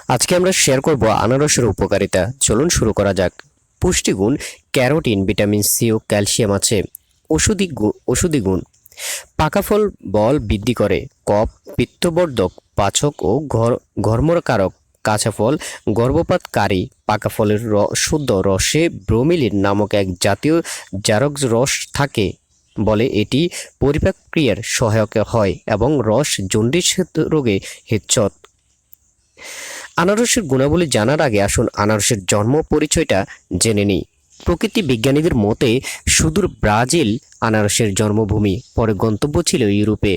আজকে আমরা শেয়ার করব আনারসের উপকারিতা। চলুন শুরু করা যাক। পুষ্টিগুণ: ক্যারোটিন, ভিটামিন সি ও ক্যালসিয়াম আছে। ঔষধি গুণ: পাকা ফল বল বৃদ্ধি করে, কফ, পিত্তবর্ধক, পাচক ও ঘর্মকারক। কাঁচা ফল গর্ভপাতকারী। পাকা ফলের শুদ্ধ রসে ব্রোমিলিন নামক এক জাতীয় জারক রস থাকে বলে এটি পরিপাক ক্রিয়ার সহায়ক হয় এবং রস জন্ডিস রোগে হেচ্ছত। আনারসের গুণাবলী জানার আগে আসুন আনারসের জন্ম পরিচয়টা জেনে নিই। প্রকৃতি বিজ্ঞানীদের মতে সুদূর ব্রাজিল আনারসের জন্মভূমি, পরে গন্তব্য ছিল ইউরোপে।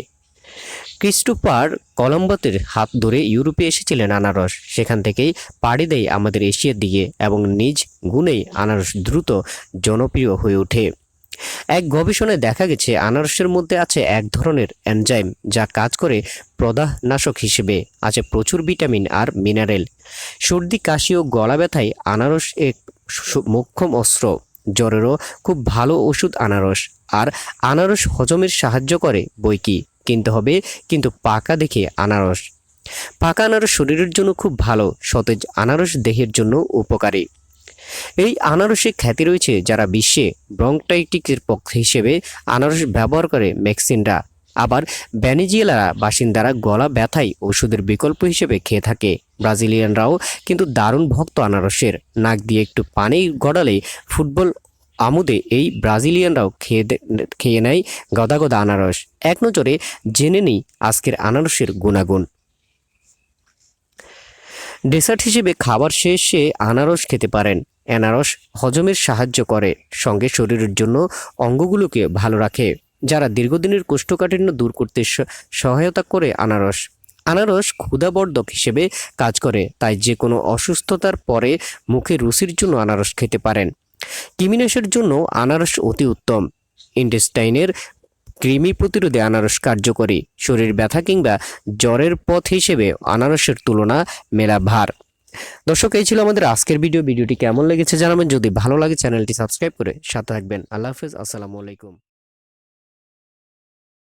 ক্রিস্টোফার কলম্বাসের হাত ধরে ইউরোপে এসেছিলেন আনারস, সেখান থেকেই পাড়ি দেয় আমাদের এশিয়ার দিকে এবং নিজ গুণেই আনারস দ্রুত জনপ্রিয় হয়ে ওঠে। এক গবেষণায় দেখা গেছে আনারসের মধ্যে আছে এক ধরনের এনজাইম যা কাজ করে প্রদাহনাশক হিসেবে। আছে প্রচুর ভিটামিন আর মিনারেল। সর্দি, কাশি ও গলা ব্যথায় আনারস এক মোক্ষম অস্ত্র। জ্বরেরও খুব ভালো ওষুধ আনারস। আর আনারস হজমের সাহায্য করে বৈকি, কিনতে হবে কিন্তু পাকা দেখে আনারস। পাকা আনারস শরীরের জন্য খুব ভালো। সতেজ আনারস দেহের জন্য উপকারী। এই আনারসে খ্যাতি রয়েছে যারা বিশ্বে ব্রঙ্কাইটিসের পক্ষে হিসেবে আনারস ব্যবহার করে মেক্সিনরা। আবার ভেনেজুয়েলার বাসিন্দারা গলা ব্যথায় ওষুধের বিকল্প হিসেবে খেয়ে থাকে। ব্রাজিলিয়ানরাও কিন্তু দারুণ ভক্ত আনারসের। নাক দিয়ে একটু পানি গড়ালে ফুটবল আমোদে এই ব্রাজিলিয়ানরাও খেয়ে নেয় গদা গদা আনারস। এক নজরে জেনে নিই আজকের আনারসের গুণাগুণ। ডেসার্ট হিসেবে খাবার শেষে আনারস খেতে পারেন। আনারস হজমের সাহায্য করে, সঙ্গে শরীরের জন্য অঙ্গগুলোকে ভালো রাখে। যারা দীর্ঘদিনের কোষ্ঠকাঠিন্য দূর করতে সহায়তা করে আনারস। আনারস ক্ষুধাবর্ধক হিসেবে কাজ করে, তাই যে কোনো অসুস্থতার পরে মুখে রুচির জন্য আনারস খেতে পারেন। কৃমিনাশের জন্য আনারস অতি উত্তম। ইন্টেস্টাইনের কৃমি প্রতিরোধে আনারস কার্যকরী। শরীর ব্যথা কিংবা জ্বরের পথ হিসেবে আনারসের তুলনা মেলা ভার। দর্শক, এই ছিল আমাদের আজকের ভিডিওটি কেমন লেগেছে জানাবেন। যদি ভালো লাগে চ্যানেলটি সাবস্ক্রাইব করে সাথে থাকবেন। আল্লাহ হাফেজ, আসসালামু আলাইকুম।